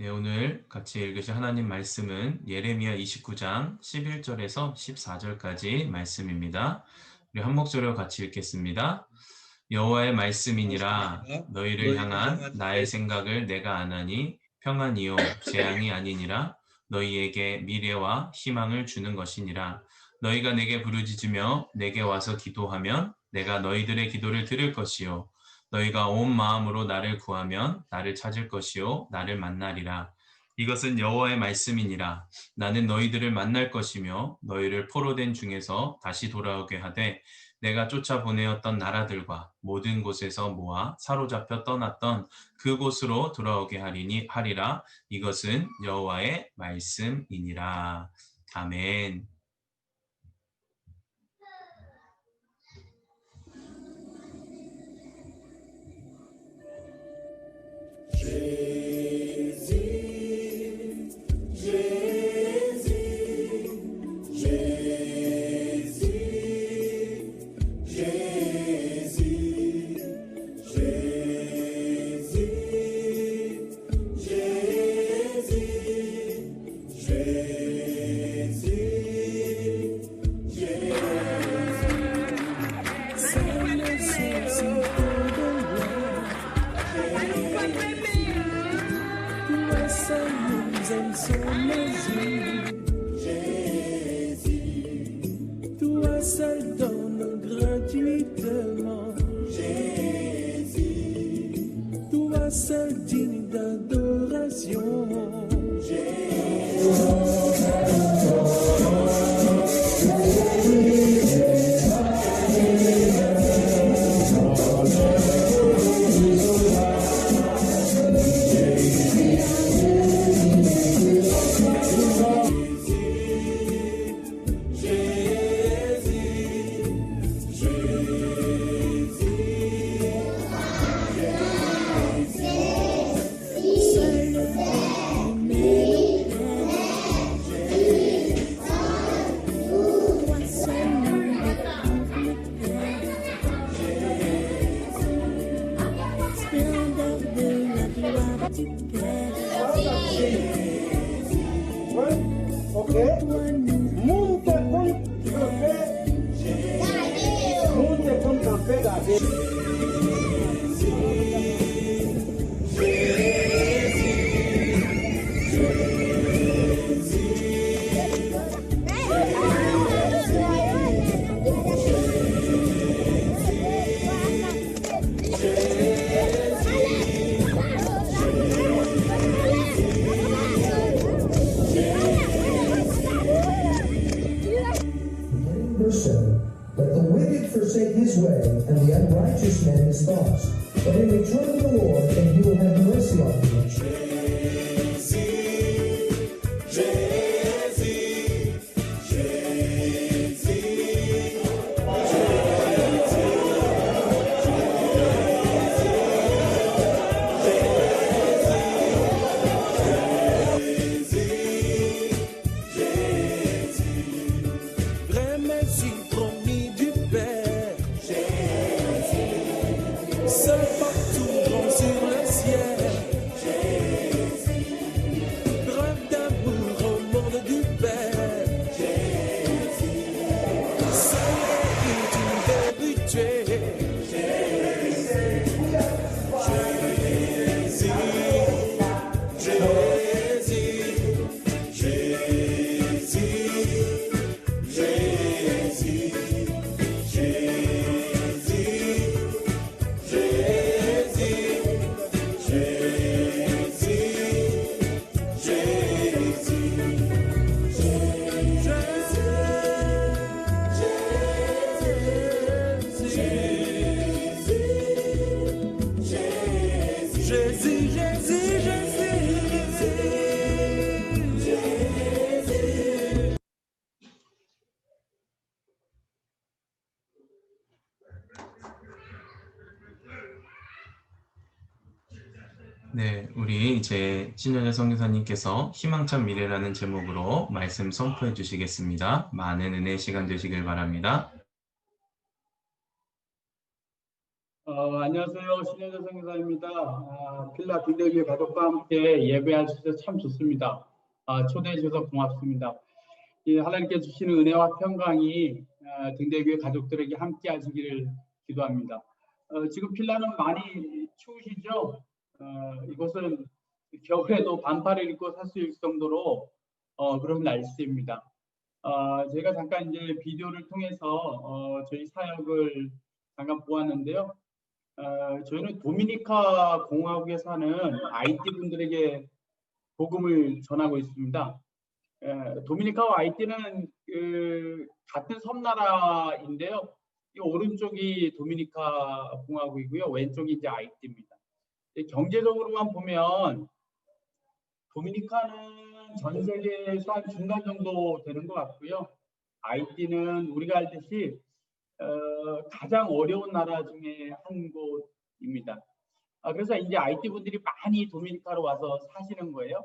네, 오늘 같이 읽으실 하나님 말씀은 예레미야 29장 11절에서 14절까지 말씀입니다. 우리 한 목소리로 같이 읽겠습니다. 여호와의 말씀이니라. 너희를 향한 나의 생각을 내가 아나니 평안이요 재앙이 아니니라. 너희에게 미래와 희망을 주는 것이니라. 너희가 내게 부르짖으며 내게 와서 기도하면 내가 너희들의 기도를 들을 것이요 너희가 온 마음으로 나를 구하면 나를 찾을 것이요 나를 만나리라. 이것은 여호와의 말씀이니라. 나는 너희들을 만날 것이며 너희를 포로된 중에서 다시 돌아오게 하되 내가 쫓아보내었던 나라들과 모든 곳에서 모아 사로잡혀 떠났던 그곳으로 돌아오게 하리라. 이것은 여호와의 말씀이니라. 아멘. Toi seul donne gratuitement. Jésus, toi seul digne d'adoration. Verse 7, let the wicked forsake his way, and the unrighteous man his thoughts. But in return to the Lord, and he will have mercy on you. 네, 우리 이제 신현재 선교사님께서 희망찬 미래라는 제목으로 말씀 선포해 주시겠습니다. 많은 은혜 시간 되시길 바랍니다. 안녕하세요. 신혜재 선교사입니다. 필라 등대교회 가족과 함께 예배할 수 있어서 참 좋습니다. 초대해 주셔서 고맙습니다. 하나님께 주시는 은혜와 평강이 등대교회 가족들에게 함께 하시기를 기도합니다. 지금 필라는 많이 추우시죠? 이곳은 겨울에도 반팔을 입고 살 수 있을 정도로 그런 날씨입니다. 제가 잠깐 이제 비디오를 통해서 저희 사역을 잠깐 보았는데요. 저희는 도미니카 공화국에 사는 IT 분들에게 복음을 전하고 있습니다. 도미니카와 아이티는 같은 섬나라인데요. 이 오른쪽이 도미니카 공화국이고요. 왼쪽이 이제 아이티입니다. 경제적으로만 보면 도미니카는 전 세계에서 한 중간 정도 되는 것 같고요. 아이티는 우리가 알듯이 가장 어려운 나라 중에 한 곳입니다. 그래서 이제 IT 분들이 많이 도미니카로 와서 사시는 거예요.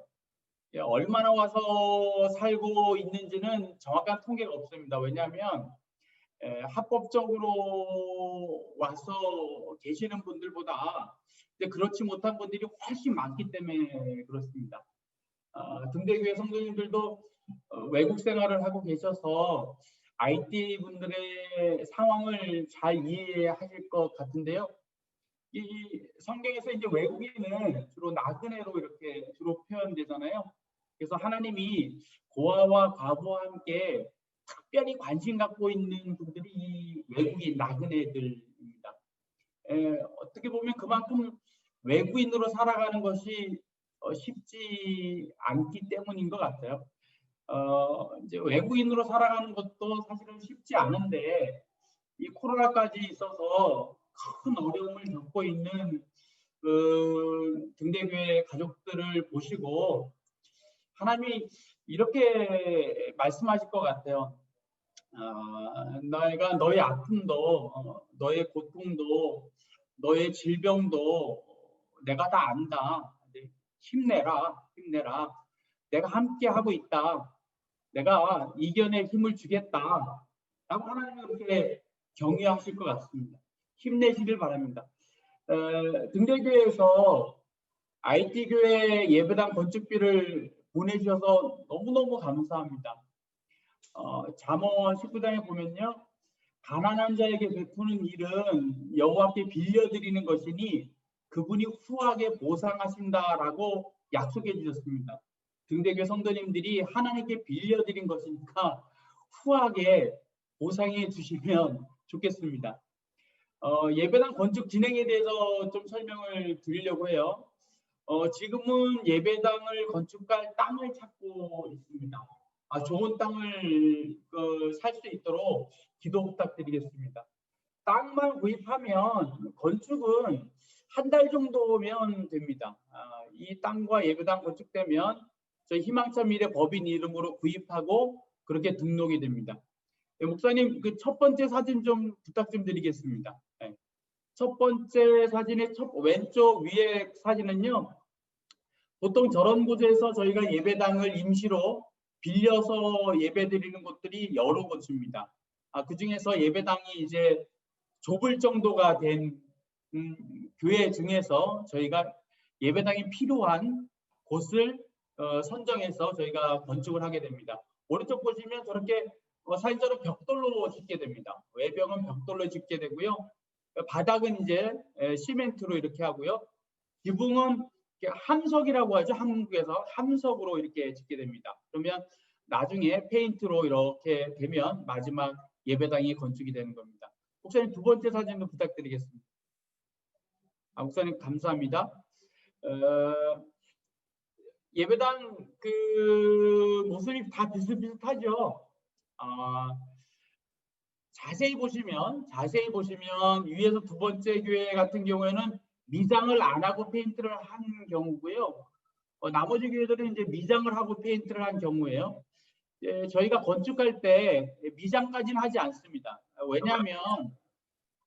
얼마나 와서 살고 있는지는 정확한 통계가 없습니다. 왜냐하면 합법적으로 와서 계시는 분들보다 그렇지 못한 분들이 훨씬 많기 때문에 그렇습니다. 등대교회 성도님들도 외국 생활을 하고 계셔서 IT 분들의 상황을 잘 이해하실 것 같은데요. 이 성경에서 이제 외국인은 주로 나그네로 이렇게 주로 표현되잖아요. 그래서 하나님이 고아와 과부와 함께 특별히 관심 갖고 있는 분들이 이 외국인 나그네들입니다. 어떻게 보면 그만큼 외국인으로 살아가는 것이 쉽지 않기 때문인 것 같아요. 이제 외국인으로 살아가는 것도 사실은 쉽지 않은데 이 코로나까지 있어서 큰 어려움을 겪고 있는 등대교회 가족들을 보시고 하나님이 이렇게 말씀하실 것 같아요. 내가 너의 아픔도 너의 고통도 너의 질병도 내가 다 안다. 힘내라. 내가 함께 하고 있다. 내가 이겨낼 힘을 주겠다. 라고 하나님은 그렇게 격려하실 것 같습니다. 힘내시길 바랍니다. 등대교회에서 IT교회 예배당 건축비를 보내주셔서 너무너무 감사합니다. 잠언 19장에 보면요. 가난한 자에게 베푸는 일은 여호와께 빌려드리는 것이니 그분이 후하게 보상하신다라고 약속해 주셨습니다. 등대교회 성도님들이 하나님께 빌려드린 것이니까 후하게 보상해 주시면 좋겠습니다. 예배당 건축 진행에 대해서 좀 설명을 드리려고 해요. 지금은 예배당을 건축할 땅을 찾고 있습니다. 좋은 땅을 살 수 있도록 기도 부탁드리겠습니다. 땅만 구입하면 건축은 한 달 정도면 됩니다. 이 땅과 예배당 건축되면 저희 희망찬 미래 법인 이름으로 구입하고 그렇게 등록이 됩니다. 목사님, 그 첫 번째 사진 좀 부탁 좀 드리겠습니다. 첫 번째 사진의 왼쪽 위에 사진은요. 보통 저런 곳에서 저희가 예배당을 임시로 빌려서 예배드리는 곳들이 여러 곳입니다. 그 중에서 예배당이 이제 좁을 정도가 된 교회 중에서 저희가 예배당이 필요한 곳을 선정해서 저희가 건축을 하게 됩니다. 오른쪽 보시면 저렇게 사진처럼 벽돌로 짓게 됩니다. 외벽은 벽돌로 짓게 되고요. 바닥은 이제 시멘트로 이렇게 하고요. 지붕은 함석이라고 하죠. 한국에서 함석으로 이렇게 짓게 됩니다. 그러면 나중에 페인트로 이렇게 되면 마지막 예배당이 건축이 되는 겁니다. 목사님 두 번째 사진도 부탁드리겠습니다. 목사님 감사합니다. 예배당 그 모습이 다 비슷비슷하죠. 자세히 보시면 위에서 두 번째 교회 같은 경우에는 미장을 안 하고 페인트를 한 경우고요. 나머지 교회들은 이제 미장을 하고 페인트를 한 경우예요. 저희가 건축할 때 미장까지는 하지 않습니다. 왜냐하면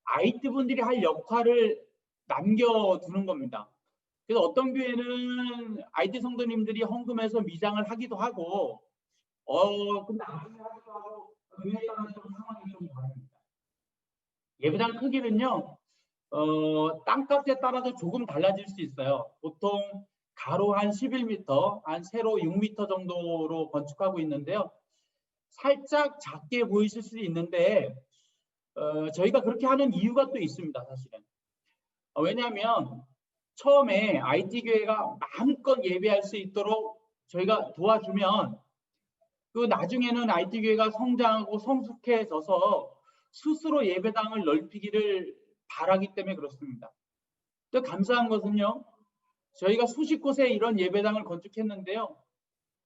IT 분들이 할 역할을 남겨두는 겁니다. 그래서 어떤 교회는 IT 성도님들이 헌금해서 미장을 하기도 하고, 근데 나중에 하기도 하고, 교회에 따라 좀 상황이 좀 다릅니다. 예배당 크기는요, 땅값에 따라서 조금 달라질 수 있어요. 보통 가로 한 11m, 한 세로 6m 정도로 건축하고 있는데요. 살짝 작게 보이실 수 있는데 저희가 그렇게 하는 이유가 또 있습니다, 사실은. 왜냐하면 처음에 IT 교회가 마음껏 예배할 수 있도록 저희가 도와주면 그 나중에는 IT 교회가 성장하고 성숙해져서 스스로 예배당을 넓히기를 바라기 때문에 그렇습니다. 또 감사한 것은요, 저희가 수십 곳에 이런 예배당을 건축했는데요.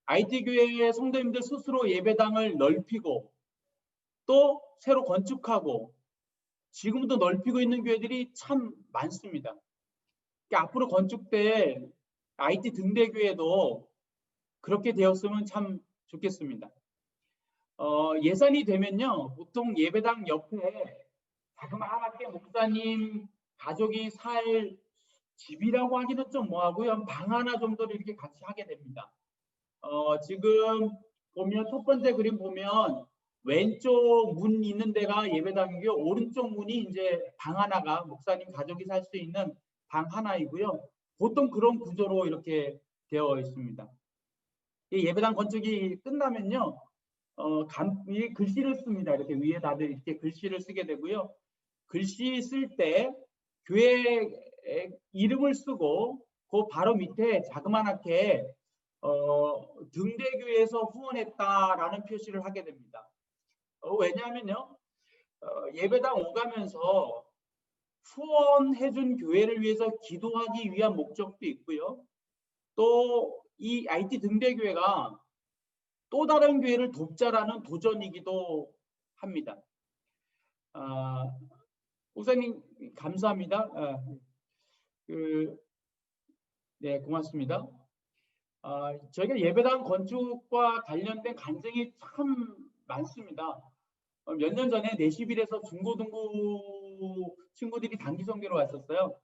IT 교회의 성도님들 스스로 예배당을 넓히고 또 새로 건축하고 지금도 넓히고 있는 교회들이 참 많습니다. 앞으로 건축될 IT 등대교회도 그렇게 되었으면 참 좋겠습니다. 예산이 되면요, 보통 예배당 옆에 자그마하게 목사님 가족이 살 집이라고 하기는 좀 뭐하고요, 방 하나 정도를 이렇게 같이 하게 됩니다. 지금 보면 첫 번째 그림 보면 왼쪽 문 있는 데가 예배당이고요, 오른쪽 문이 이제 방 하나가 목사님 가족이 살 수 있는 방 하나이고요. 보통 그런 구조로 이렇게 되어 있습니다. 이 예배당 건축이 끝나면요, 이 글씨를 씁니다. 이렇게 위에 다들 이렇게 글씨를 쓰게 되고요. 글씨 쓸 때 교회 이름을 쓰고 그 바로 밑에 자그마하게 등대교회에서 후원했다라는 표시를 하게 됩니다. 왜냐하면요, 예배당 오가면서 후원해준 교회를 위해서 기도하기 위한 목적도 있고요. 또 이 IT 등대교회가 또 다른 교회를 돕자라는 도전이기도 합니다. 목사님 감사합니다. 네, 고맙습니다. 저희가 예배당 건축과 관련된 간증이 참 많습니다. 몇 년 전에 내시빌에서 중고등부 친구들이 단기 선교로 왔었어요.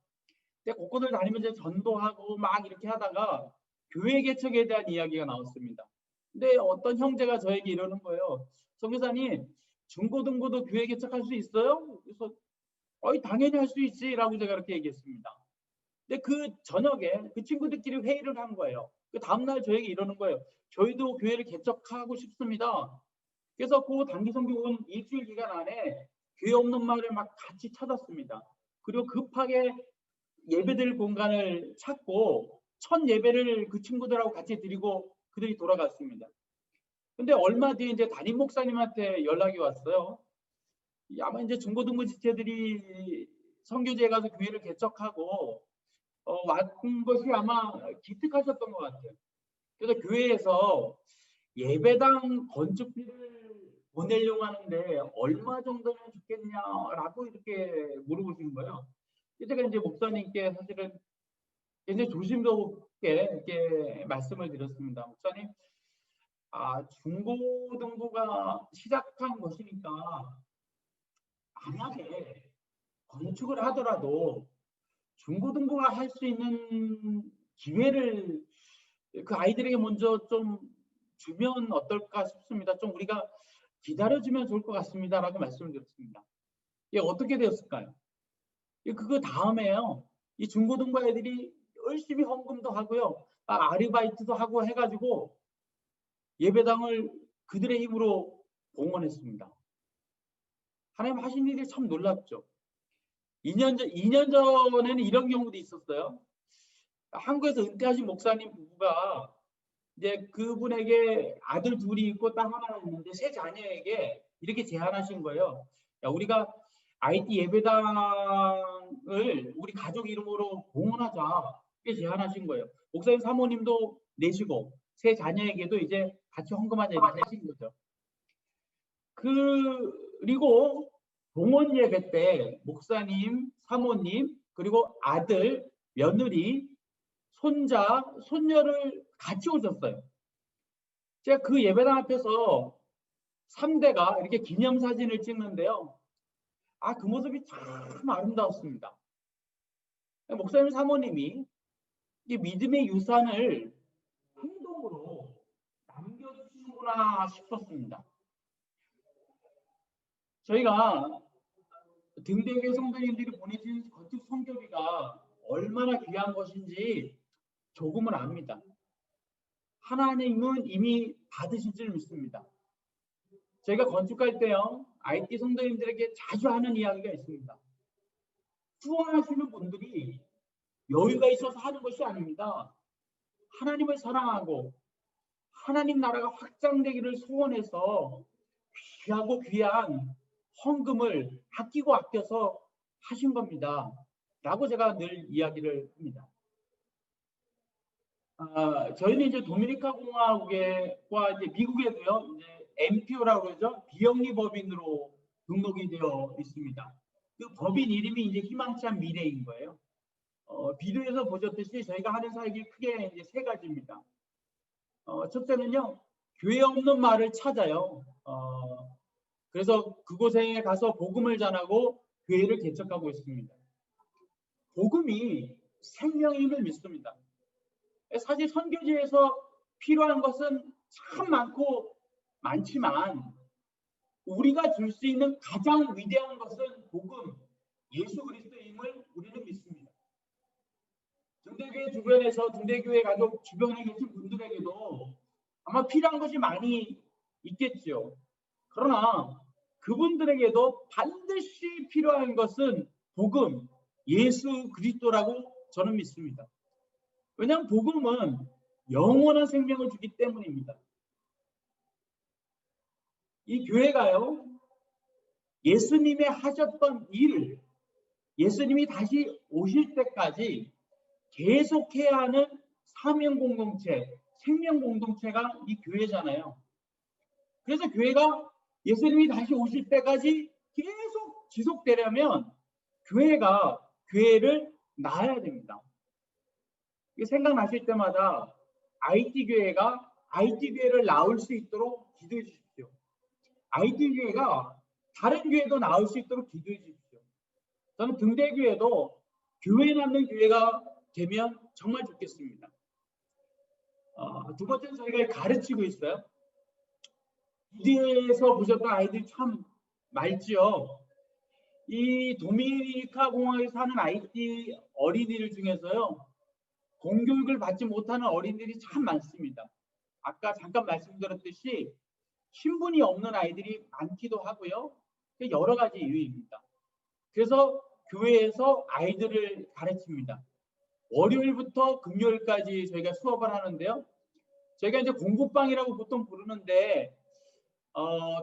근데 곳곳을 다니면서 전도하고 막 이렇게 하다가 교회 개척에 대한 이야기가 나왔습니다. 근데 어떤 형제가 저에게 이러는 거예요. 선교사님, 중고등부도 교회 개척할 수 있어요? 그래서 당연히 할 수 있지라고 제가 그렇게 얘기했습니다. 근데 그 저녁에 그 친구들끼리 회의를 한 거예요. 그 다음날 저에게 이러는 거예요. 저희도 교회를 개척하고 싶습니다. 그래서 그 단기 선교 온 일주일 기간 안에 교회 없는 마을을 막 같이 찾았습니다. 그리고 급하게 예배드릴 공간을 찾고 첫 예배를 그 친구들하고 같이 드리고 그들이 돌아갔습니다. 근데 얼마 뒤에 이제 담임 목사님한테 연락이 왔어요. 아마 이제 중고등부 지체들이 선교지에 가서 교회를 개척하고 왔던 것이 아마 기특하셨던 것 같아요. 그래서 교회에서 예배당 건축비를 보내려고 하는데 얼마 정도면 좋겠냐라고 이렇게 물어보시는 거예요. 제가 이제 목사님께 사실은 굉장히 조심스럽게 이렇게 말씀을 드렸습니다. 목사님, 중고등부가 시작한 것이니까 만약에 건축을 하더라도 중고등부가 할 수 있는 기회를 그 아이들에게 먼저 좀 주면 어떨까 싶습니다. 좀 우리가 기다려주면 좋을 것 같습니다라고 말씀드렸습니다. 이게 어떻게 되었을까요? 그 다음에요, 이 중고등부 애들이 열심히 헌금도 하고요, 아르바이트도 하고 해가지고 예배당을 그들의 힘으로 봉헌했습니다. 하나님 하신 일이 참 놀랍죠. 2년 전에는 이런 경우도 있었어요. 한국에서 은퇴하신 목사님 부부가 이제 그분에게 아들 둘이 있고 딸 하나 있는데 세 자녀에게 이렇게 제안하신 거예요. 야, 우리가 IT 예배당을 우리 가족 이름으로 봉헌하자. 이렇게 제안하신 거예요. 목사님 사모님도 내시고 세 자녀에게도 이제 같이 헌금하자 이렇게 하신 거죠. 그리고 봉헌 예배 때 목사님, 사모님, 그리고 아들, 며느리, 손자, 손녀를 같이 오셨어요. 제가 그 예배당 앞에서 3대가 이렇게 기념사진을 찍는데요. 그 모습이 참 아름다웠습니다. 목사님 사모님이 이 믿음의 유산을 행동으로 남겨주시는구나 싶었습니다. 저희가 등대교회 성도님들이 보내주신 건축 성교비가 얼마나 귀한 것인지 조금은 압니다. 하나님은 이미 받으실 줄 믿습니다. 저희가 건축할 때요, IT 성도님들에게 자주 하는 이야기가 있습니다. 후원하시는 분들이 여유가 있어서 하는 것이 아닙니다. 하나님을 사랑하고 하나님 나라가 확장되기를 소원해서 귀하고 귀한 헌금을 아끼고 아껴서 하신 겁니다. 라고 제가 늘 이야기를 합니다. 저희는 이제 도미니카 공화국과 이제 미국에도요, 이제 MPO라고 그러죠. 비영리 법인으로 등록이 되어 있습니다. 그 법인 이름이 이제 희망찬 미래인 거예요. 비디오에서 보셨듯이 저희가 하는 사역이 크게 이제 세 가지입니다. 첫째는요, 교회 없는 마을을 찾아요. 그래서 그곳에 가서 복음을 전하고 교회를 개척하고 있습니다. 복음이 생명임을 믿습니다. 사실 선교지에서 필요한 것은 참 많지만 우리가 줄 수 있는 가장 위대한 것은 복음, 예수 그리스도임을 우리는 믿습니다. 등대교회 주변에서 등대교회 가족 주변에 계신 분들에게도 아마 필요한 것이 많이 있겠죠. 그러나 그분들에게도 반드시 필요한 것은 복음, 예수 그리스도라고 저는 믿습니다. 왜냐하면 복음은 영원한 생명을 주기 때문입니다. 이 교회가요, 예수님이 하셨던 일, 예수님이 다시 오실 때까지 계속해야 하는 사명 공동체, 생명 공동체가 이 교회잖아요. 그래서 교회가 예수님이 다시 오실 때까지 계속 지속되려면 교회를 낳아야 됩니다. 생각나실 때마다 IT교회를 낳을 수 있도록 기도해 주십시오. IT교회가 다른 교회도 낳을 수 있도록 기도해 주십시오. 저는 등대교회도 교회 낳는 교회가 되면 정말 좋겠습니다. 두 번째는 저희가 가르치고 있어요. 비디오에서 보셨던 아이들이 참 맑지요. 이 도미니카 공화국에 사는 IT 어린이들 중에서요, 공교육을 받지 못하는 어린이들이 참 많습니다. 아까 잠깐 말씀드렸듯이 신분이 없는 아이들이 많기도 하고요. 여러 가지 이유입니다. 그래서 교회에서 아이들을 가르칩니다. 월요일부터 금요일까지 저희가 수업을 하는데요. 저희가 이제 공부방이라고 보통 부르는데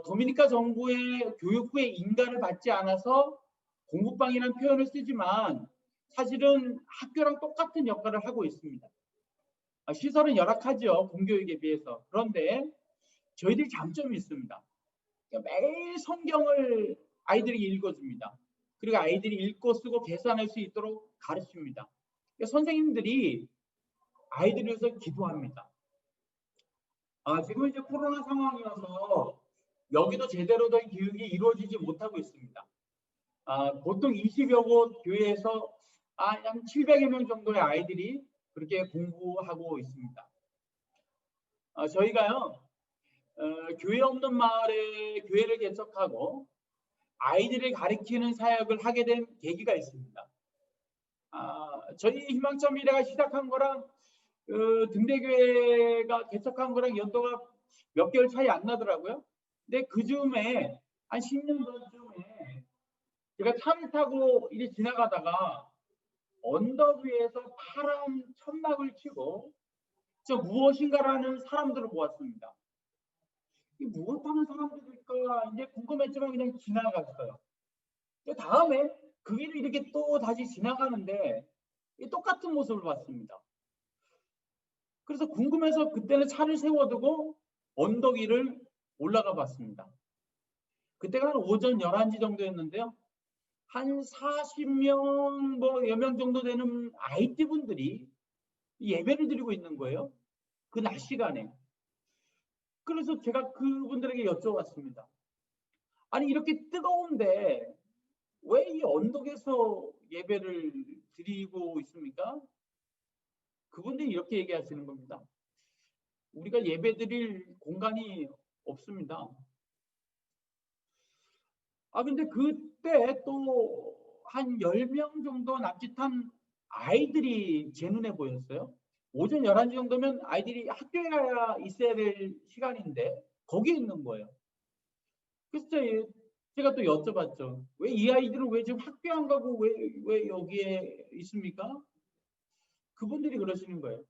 도미니카 정부의 교육부의 인가를 받지 않아서 공부방이라는 표현을 쓰지만 사실은 학교랑 똑같은 역할을 하고 있습니다. 시설은 열악하죠. 공교육에 비해서. 그런데 저희들이 장점이 있습니다. 매일 성경을 아이들이 읽어줍니다. 그리고 아이들이 읽고 쓰고 계산할 수 있도록 가르칩니다. 선생님들이 아이들을 위해서 기도합니다. 지금 이제 코로나 상황이어서 여기도 제대로 된 교육이 이루어지지 못하고 있습니다. 보통 20여 곳 교회에서 한 700여 명 정도의 아이들이 그렇게 공부하고 있습니다. 저희가요, 교회 없는 마을에 교회를 개척하고 아이들을 가르치는 사역을 하게 된 계기가 있습니다. 저희 희망찬 미래가 시작한 거랑 등대교회가 개척한 거랑 연도가 몇 개월 차이 안 나더라고요. 근데 그 즈음에 한 10년 전쯤에 제가 차를 타고 이리 지나가다가 언덕 위에서 파란 천막을 치고 저 무엇인가라는 사람들을 보았습니다. 이 무엇하는 사람들일까 이제 궁금했지만 그냥 지나갔어요. 다음에 그 길을 이렇게 또 다시 지나가는데 똑같은 모습을 봤습니다. 그래서 궁금해서 그때는 차를 세워두고 언덕 위를 올라가 봤습니다. 그때가 한 오전 11시 정도였는데요. 한 40명 여 명 정도 되는 IT 분들이 예배를 드리고 있는 거예요. 그 낮 시간에. 그래서 제가 그분들에게 여쭤봤습니다. 아니 이렇게 뜨거운데 왜 이 언덕에서 예배를 드리고 있습니까? 그분들이 이렇게 얘기하시는 겁니다. 우리가 예배 드릴 공간이 없습니다. 근데 그때 또 한 10명 정도 남짓한 아이들이 제 눈에 보였어요. 오전 11시 정도면 아이들이 학교에 가야 있어야 될 시간인데 거기에 있는 거예요. 그래서 제가 또 여쭤봤죠. 왜 이 아이들은 왜 지금 학교 안 가고 왜 여기에 있습니까? 그분들이 그러시는 거예요.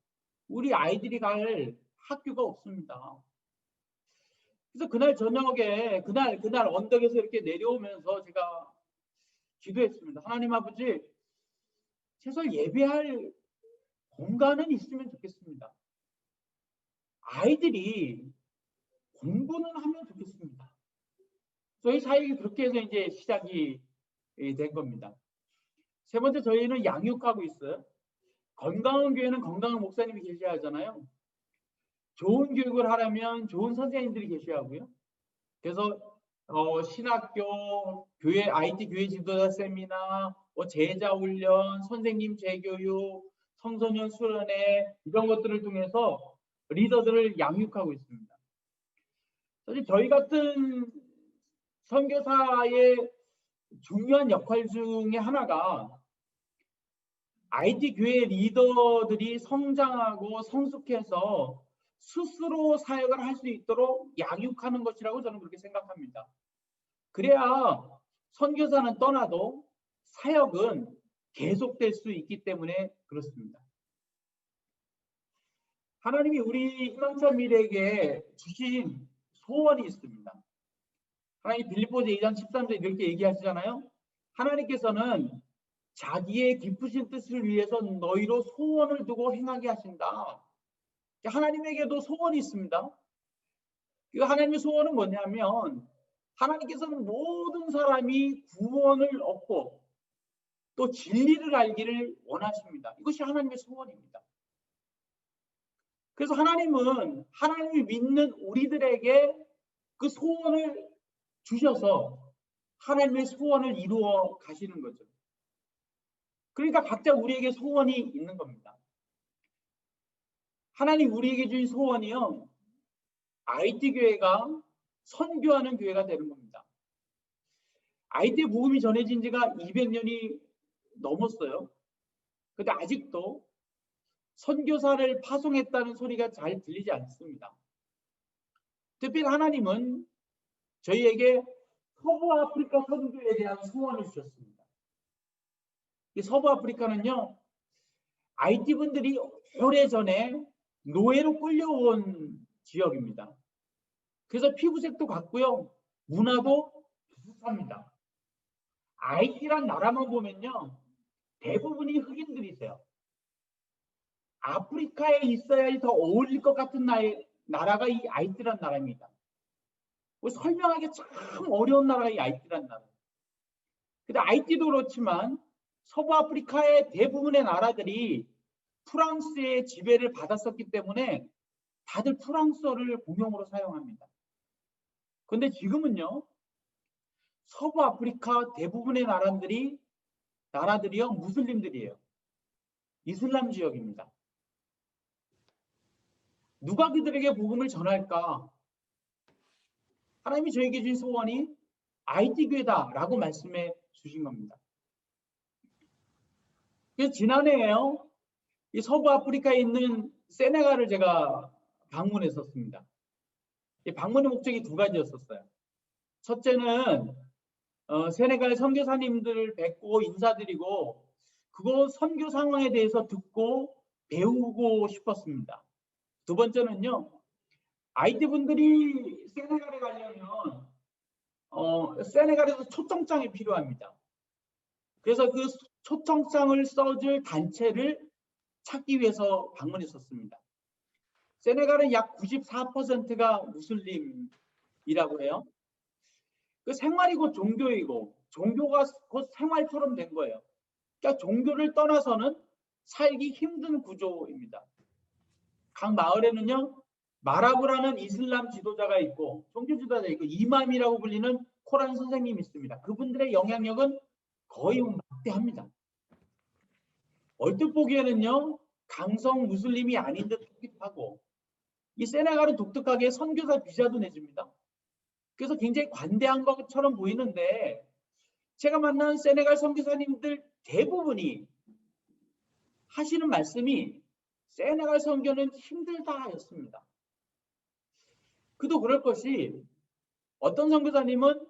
우리 아이들이 갈 학교가 없습니다. 그래서 그날 저녁에 그날 언덕에서 이렇게 내려오면서 제가 기도했습니다. 하나님 아버지, 최소 예배할 공간은 있으면 좋겠습니다. 아이들이 공부는 하면 좋겠습니다. 저희 사역이 그렇게 해서 이제 시작이 된 겁니다. 세 번째, 저희는 양육하고 있어요. 건강한 교회는 건강한 목사님이 계셔야 하잖아요. 좋은 교육을 하려면 좋은 선생님들이 계셔야 하고요. 그래서 신학교, 교회, IT 교회 지도자 세미나, 제자 훈련, 선생님 재교육, 청소년 수련회 이런 것들을 통해서 리더들을 양육하고 있습니다. 사실 저희 같은 선교사의 중요한 역할 중에 하나가 IT 교회 리더들이 성장하고 성숙해서 스스로 사역을 할 수 있도록 양육하는 것이라고 저는 그렇게 생각합니다. 그래야 선교사는 떠나도 사역은 계속될 수 있기 때문에 그렇습니다. 하나님이 우리 희망찬 미래에게 주신 소원이 있습니다. 하나님 빌립보서 2장 13절 이렇게 얘기하시잖아요. 하나님께서는 자기의 기쁘신 뜻을 위해서 너희로 소원을 두고 행하게 하신다. 하나님에게도 소원이 있습니다. 하나님의 소원은 뭐냐면 하나님께서는 모든 사람이 구원을 얻고 또 진리를 알기를 원하십니다. 이것이 하나님의 소원입니다. 그래서 하나님은 하나님을 믿는 우리들에게 그 소원을 주셔서 하나님의 소원을 이루어 가시는 거죠. 그러니까 각자 우리에게 소원이 있는 겁니다. 하나님 우리에게 주신 소원이요. IT 교회가 선교하는 교회가 되는 겁니다. IT 복음이 전해진 지가 200년이 넘었어요. 근데 아직도 선교사를 파송했다는 소리가 잘 들리지 않습니다. 특별히 하나님은 저희에게 서부 아프리카 선교에 대한 소원을 주셨습니다. 이 서부 아프리카는요, IT 분들이 오래전에 노예로 끌려온 지역입니다. 그래서 피부색도 같고요, 문화도 비슷합니다. IT란 나라만 보면요, 대부분이 흑인들이세요. 아프리카에 있어야 더 어울릴 것 같은 나라가 이 IT란 나라입니다. 설명하기 참 어려운 나라가 이 IT란 나라. 근데 IT도 그렇지만 서부 아프리카의 대부분의 나라들이 프랑스의 지배를 받았었기 때문에 다들 프랑스어를 공용어로 사용합니다. 근데 지금은요, 서부 아프리카 대부분의 나라들이요, 무슬림들이에요. 이슬람 지역입니다. 누가 그들에게 복음을 전할까? 하나님이 저에게 주신 소원이 IT 교회다라고 말씀해 주신 겁니다. 그래서 지난해에요, 이 서부 아프리카에 있는 세네갈을 제가 방문했었습니다. 이 방문의 목적이 두 가지였었어요. 첫째는 세네갈 선교사님들을 뵙고 인사드리고 그곳 선교 상황에 대해서 듣고 배우고 싶었습니다. 두 번째는요, IT 분들이 세네갈에 가려면 세네갈에서 초청장이 필요합니다. 그래서 그 초청장을 써줄 단체를 찾기 위해서 방문했었습니다. 세네갈은 약 94%가 무슬림이라고 해요. 그 생활이 곧 종교이고 종교가 곧 생활처럼 된 거예요. 그러니까 종교를 떠나서는 살기 힘든 구조입니다. 각 마을에는요, 마라브라는 이슬람 지도자가 있고 종교 지도자가 있고 이맘이라고 불리는 코란 선생님이 있습니다. 그분들의 영향력은 거의 막대합니다. 얼뜻 보기에는요, 강성 무슬림이 아닌 듯 하기도 하고, 이 세네갈은 독특하게 선교사 비자도 내줍니다. 그래서 굉장히 관대한 것처럼 보이는데 제가 만난 세네갈 선교사님들 대부분이 하시는 말씀이 세네갈 선교는 힘들다였습니다. 그도 그럴 것이 어떤 선교사님은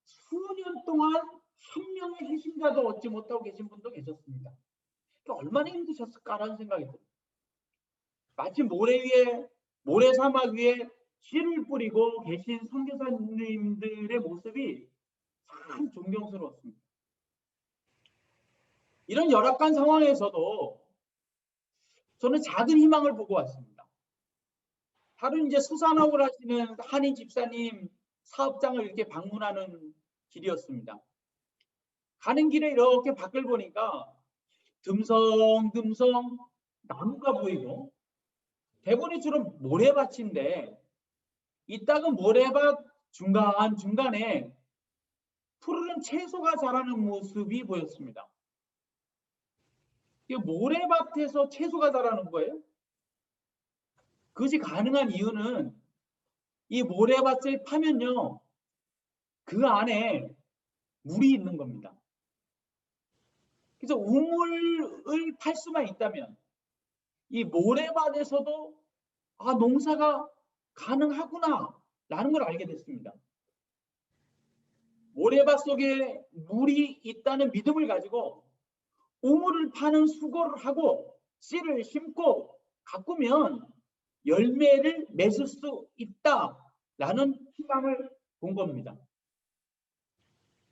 수년 동안 한 명의 회심자도 얻지 못하고 계신 분도 계셨습니다. 얼마나 힘드셨을까라는 생각이 듭니다. 마치 모래 사막 위에 씨를 뿌리고 계신 선교사님들의 모습이 참 존경스러웠습니다. 이런 열악한 상황에서도 저는 작은 희망을 보고 왔습니다. 다른 이제 수산업을 하시는 한인 집사님 사업장을 이렇게 방문하는 길이었습니다. 가는 길에 이렇게 밖을 보니까 듬성듬성 나무가 보이고 대본이처럼 모래밭인데 이따금 모래밭 중간중간에 푸르른 채소가 자라는 모습이 보였습니다. 모래밭에서 채소가 자라는 거예요. 그것이 가능한 이유는 이 모래밭을 파면요, 그 안에 물이 있는 겁니다. 그래서 우물을 팔 수만 있다면 이 모래밭에서도 농사가 가능하구나 라는 걸 알게 됐습니다. 모래밭 속에 물이 있다는 믿음을 가지고 우물을 파는 수고를 하고 씨를 심고 가꾸면 열매를 맺을 수 있다라는 희망을 본 겁니다.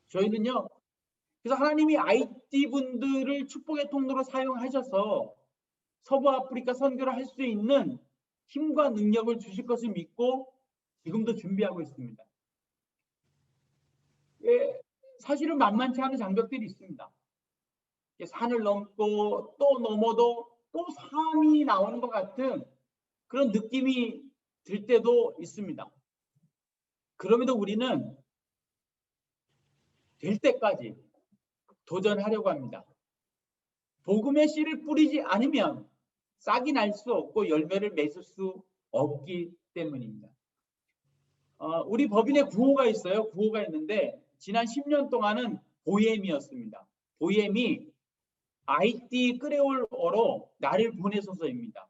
저희는요, 그래서 하나님이 IT 분들을 축복의 통로로 사용하셔서 서부 아프리카 선교를 할 수 있는 힘과 능력을 주실 것을 믿고 지금도 준비하고 있습니다. 사실은 만만치 않은 장벽들이 있습니다. 산을 넘고 또 넘어도 또 삶이 나오는 것 같은 그런 느낌이 들 때도 있습니다. 그럼에도 우리는 될 때까지 도전하려고 합니다. 복음의 씨를 뿌리지 않으면 싹이 날 수 없고 열매를 맺을 수 없기 때문입니다. 우리 법인에 구호가 있어요. 구호가 있는데 지난 10년 동안은 보엠이었습니다. 보엠이 IT 크레올어로 나를 보내소서입니다.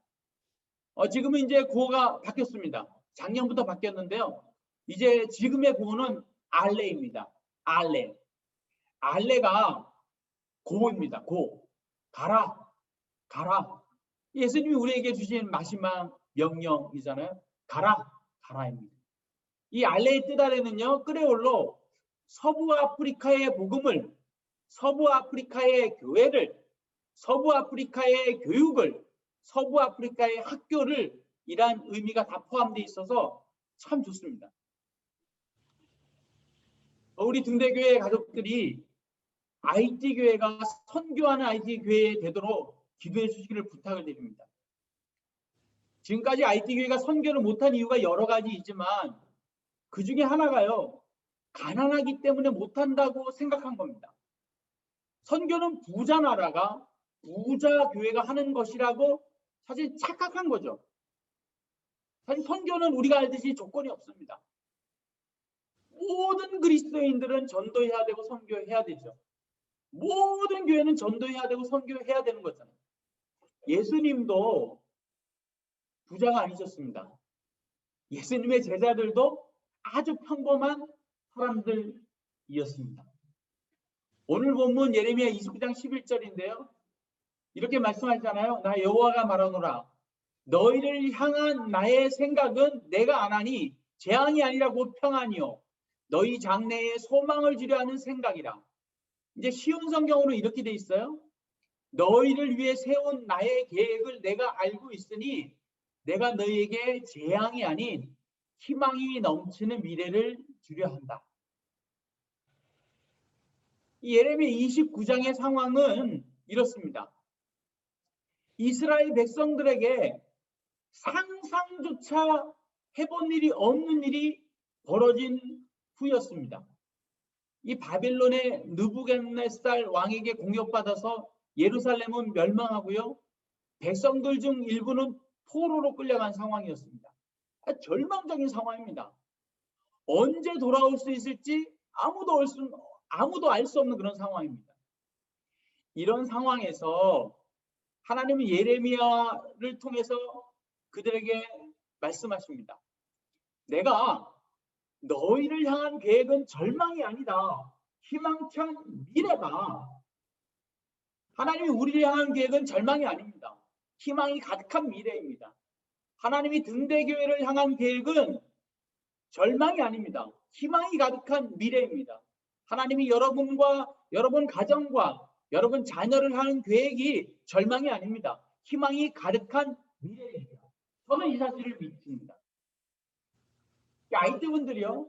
지금은 이제 구호가 바뀌었습니다. 작년부터 바뀌었는데요. 이제 지금의 구호는 알레입니다. 알레. 알레가 고입니다. 고. 가라. 가라. 예수님이 우리에게 주신 마지막 명령이잖아요. 가라. 가라입니다. 이 알레의 뜻 아래는요. 크레올로 서부 아프리카의 복음을, 서부 아프리카의 교회를, 서부 아프리카의 교육을, 서부 아프리카의 학교를 이란 의미가 다 포함되어 있어서 참 좋습니다. 우리 등대교회 가족들이 IT 교회가 선교하는 IT 교회 되도록 기도해 주시기를 부탁을 드립니다. 지금까지 IT 교회가 선교를 못한 이유가 여러 가지 있지만 그 중에 하나가요, 가난하기 때문에 못한다고 생각한 겁니다. 선교는 부자 나라가 부자 교회가 하는 것이라고 사실 착각한 거죠. 사실 선교는 우리가 알듯이 조건이 없습니다. 모든 그리스도인들은 전도해야 되고 선교해야 되죠. 모든 교회는 전도해야 되고 선교해야 되는 거잖아요. 예수님도 부자가 아니셨습니다. 예수님의 제자들도 아주 평범한 사람들이었습니다. 오늘 본문 예레미야 29장 11절인데요. 이렇게 말씀하잖아요. 나 여호와가 말하노라. 너희를 향한 나의 생각은 내가 안 하니 재앙이 아니라 곧 평안이요. 너희 장래에 소망을 주려 하는 생각이라. 이제 쉬운 성경으로 이렇게 돼 있어요. 너희를 위해 세운 나의 계획을 내가 알고 있으니 내가 너희에게 재앙이 아닌 희망이 넘치는 미래를 주려 한다. 이 예레미야 29장의 상황은 이렇습니다. 이스라엘 백성들에게 상상조차 해본 일이 없는 일이 벌어진 후였습니다. 이 바빌론의 느부갓네살 왕에게 공격받아서 예루살렘은 멸망하고요. 백성들 중 일부는 포로로 끌려간 상황이었습니다. 절망적인 상황입니다. 언제 돌아올 수 있을지 아무도 알 수 없는 그런 상황입니다. 이런 상황에서 하나님은 예레미야를 통해서 그들에게 말씀하십니다. 내가 너희를 향한 계획은 절망이 아니다. 희망찬 미래다. 하나님이 우리를 향한 계획은 절망이 아닙니다. 희망이 가득한 미래입니다. 하나님이 등대교회를 향한 계획은 절망이 아닙니다. 희망이 가득한 미래입니다. 하나님이 여러분과 여러분 가정과 여러분 자녀를 향한 계획이 절망이 아닙니다. 희망이 가득한 미래입니다. 저는 이 사실을 믿습니다. 아이들분들이요,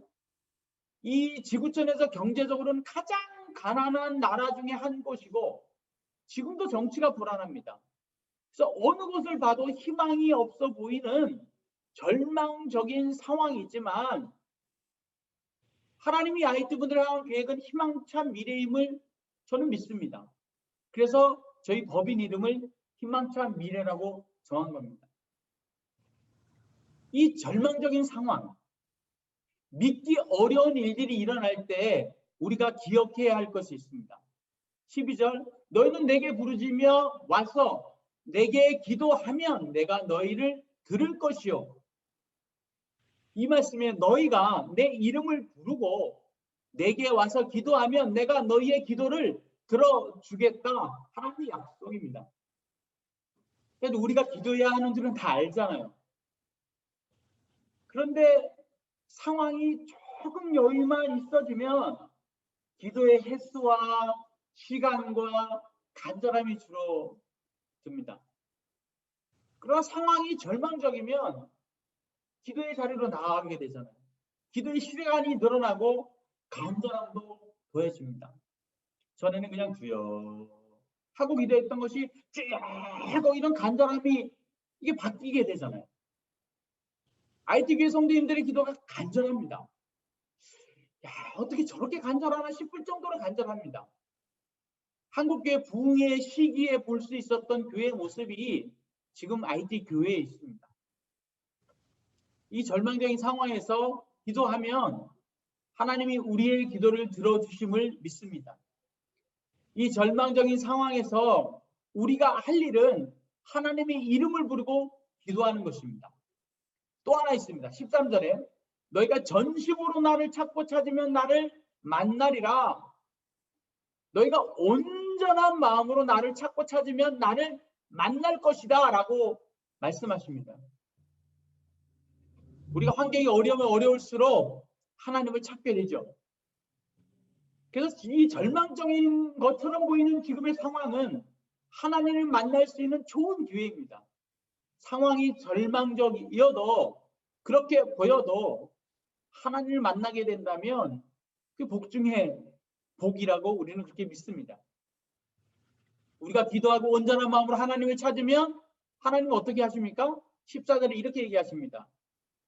이 지구촌에서 경제적으로는 가장 가난한 나라 중에 한 곳이고 지금도 정치가 불안합니다. 그래서 어느 곳을 봐도 희망이 없어 보이는 절망적인 상황이지만 하나님이 아이들분들을 향한 계획은 희망찬 미래임을 저는 믿습니다. 그래서 저희 법인 이름을 희망찬 미래라고 정한 겁니다. 이 절망적인 상황, 믿기 어려운 일들이 일어날 때 우리가 기억해야 할 것이 있습니다. 12절, 너희는 내게 부르짖으며 와서 내게 기도하면 내가 너희를 들을 것이요. 이 말씀에 너희가 내 이름을 부르고 내게 와서 기도하면 내가 너희의 기도를 들어주겠다. 하나님의 약속입니다. 그래도 우리가 기도해야 하는 줄은 다 알잖아요. 그런데 상황이 조금 여유만 있어지면 기도의 횟수와 시간과 간절함이 줄어듭니다. 그러나 상황이 절망적이면 기도의 자리로 나아가게 되잖아요. 기도의 시간이 늘어나고 간절함도 더해집니다. 전에는 그냥 주여 하고 기도했던 것이 쭉 하고 이런 간절함이 이게 바뀌게 되잖아요. IT교회 성도님들의 기도가 간절합니다. 야, 어떻게 저렇게 간절하나 싶을 정도로 간절합니다. 한국교회 부흥의 시기에 볼 수 있었던 교회 모습이 지금 IT교회에 있습니다. 이 절망적인 상황에서 기도하면 하나님이 우리의 기도를 들어주심을 믿습니다. 이 절망적인 상황에서 우리가 할 일은 하나님의 이름을 부르고 기도하는 것입니다. 또 하나 있습니다. 13절에 너희가 전심으로 나를 찾고 찾으면 나를 만나리라. 너희가 온전한 마음으로 나를 찾고 찾으면 나를 만날 것이다 라고 말씀하십니다. 우리가 환경이 어려우면 어려울수록 하나님을 찾게 되죠. 그래서 이 절망적인 것처럼 보이는 지금의 상황은 하나님을 만날 수 있는 좋은 기회입니다. 상황이 절망적이어도 그렇게 보여도 하나님을 만나게 된다면 그 복 중에 복이라고 우리는 그렇게 믿습니다. 우리가 기도하고 온전한 마음으로 하나님을 찾으면 하나님은 어떻게 하십니까? 14절에 이렇게 얘기하십니다.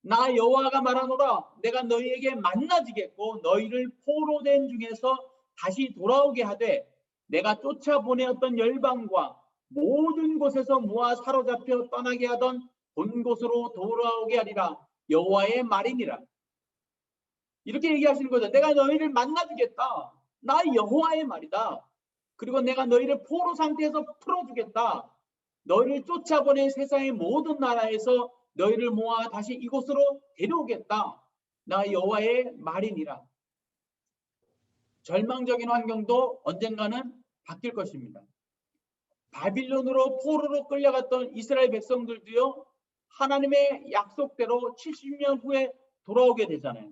나 여호와가 말하노라 내가 너희에게 만나지겠고 너희를 포로된 중에서 다시 돌아오게 하되 내가 쫓아보내었던 열방과 모든 곳에서 모아 사로잡혀 떠나게 하던 본 곳으로 돌아오게 하리라. 여호와의 말이니라. 이렇게 얘기하시는 거죠. 내가 너희를 만나주겠다. 나 여호와의 말이다. 그리고 내가 너희를 포로 상태에서 풀어주겠다. 너희를 쫓아보낸 세상의 모든 나라에서 너희를 모아 다시 이곳으로 데려오겠다. 나 여호와의 말이니라. 절망적인 환경도 언젠가는 바뀔 것입니다. 바빌론으로 포로로 끌려갔던 이스라엘 백성들도요. 하나님의 약속대로 70년 후에 돌아오게 되잖아요.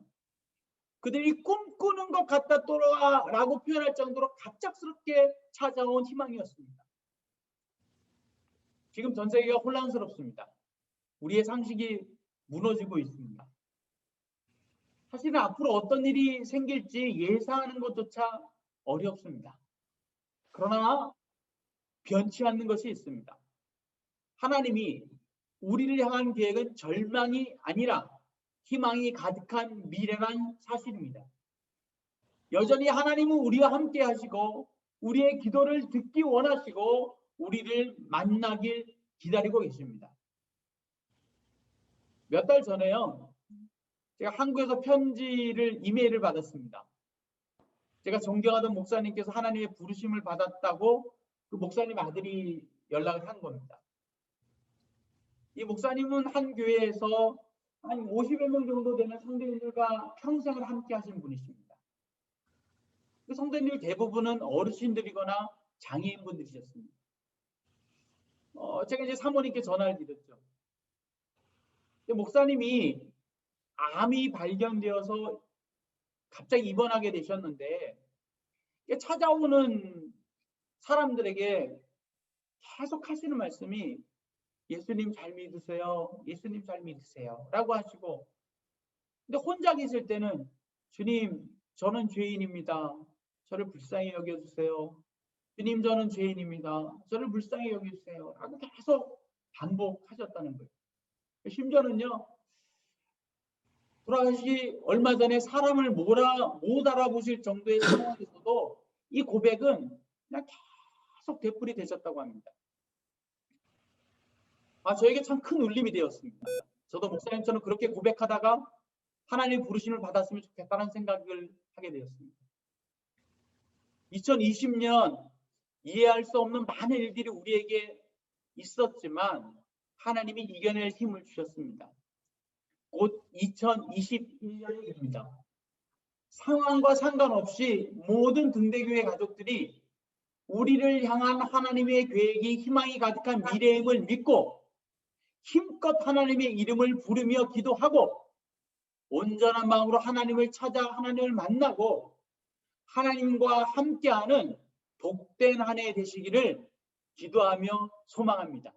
그들이 꿈꾸는 것 같다 돌아와라고 표현할 정도로 갑작스럽게 찾아온 희망이었습니다. 지금 전 세계가 혼란스럽습니다. 우리의 상식이 무너지고 있습니다. 사실은 앞으로 어떤 일이 생길지 예상하는 것조차 어렵습니다. 그러나 변치 않는 것이 있습니다. 하나님이 우리를 향한 계획은 절망이 아니라 희망이 가득한 미래란 사실입니다. 여전히 하나님은 우리와 함께 하시고 우리의 기도를 듣기 원하시고 우리를 만나길 기다리고 계십니다. 몇 달 전에요. 제가 한국에서 편지를 이메일을 받았습니다. 제가 존경하던 목사님께서 하나님의 부르심을 받았다고 그 목사님 아들이 연락을 한 겁니다. 이 목사님은 한 교회에서 한 50여 명 정도 되는 성도님들과 평생을 함께 하신 분이십니다. 그 성도님들 대부분은 어르신들이거나 장애인분들이셨습니다. 제가 이제 사모님께 전화를 드렸죠. 목사님이 암이 발견되어서 갑자기 입원하게 되셨는데 찾아오는 사람들에게 계속 하시는 말씀이 예수님 잘 믿으세요. 예수님 잘 믿으세요. 라고 하시고, 근데 혼자 계실 때는 주님, 저는 죄인입니다. 저를 불쌍히 여겨주세요. 주님, 저는 죄인입니다. 저를 불쌍히 여겨주세요. 라고 계속 반복하셨다는 거예요. 심지어는요, 돌아가시기 얼마 전에 사람을 못 알아보실 정도의 상황에서도 이 고백은 그냥 계속 되풀이 되셨다고 합니다. 저에게 참 큰 울림이 되었습니다. 저도 목사님처럼 그렇게 고백하다가 하나님의 부르심을 받았으면 좋겠다는 생각을 하게 되었습니다. 2020년 이해할 수 없는 많은 일들이 우리에게 있었지만 하나님이 이겨낼 힘을 주셨습니다. 곧 2021년입니다. 상황과 상관없이 모든 등대교회 가족들이 우리를 향한 하나님의 계획이 희망이 가득한 미래임을 믿고 힘껏 하나님의 이름을 부르며 기도하고 온전한 마음으로 하나님을 찾아 하나님을 만나고 하나님과 함께하는 복된 한 해 되시기를 기도하며 소망합니다.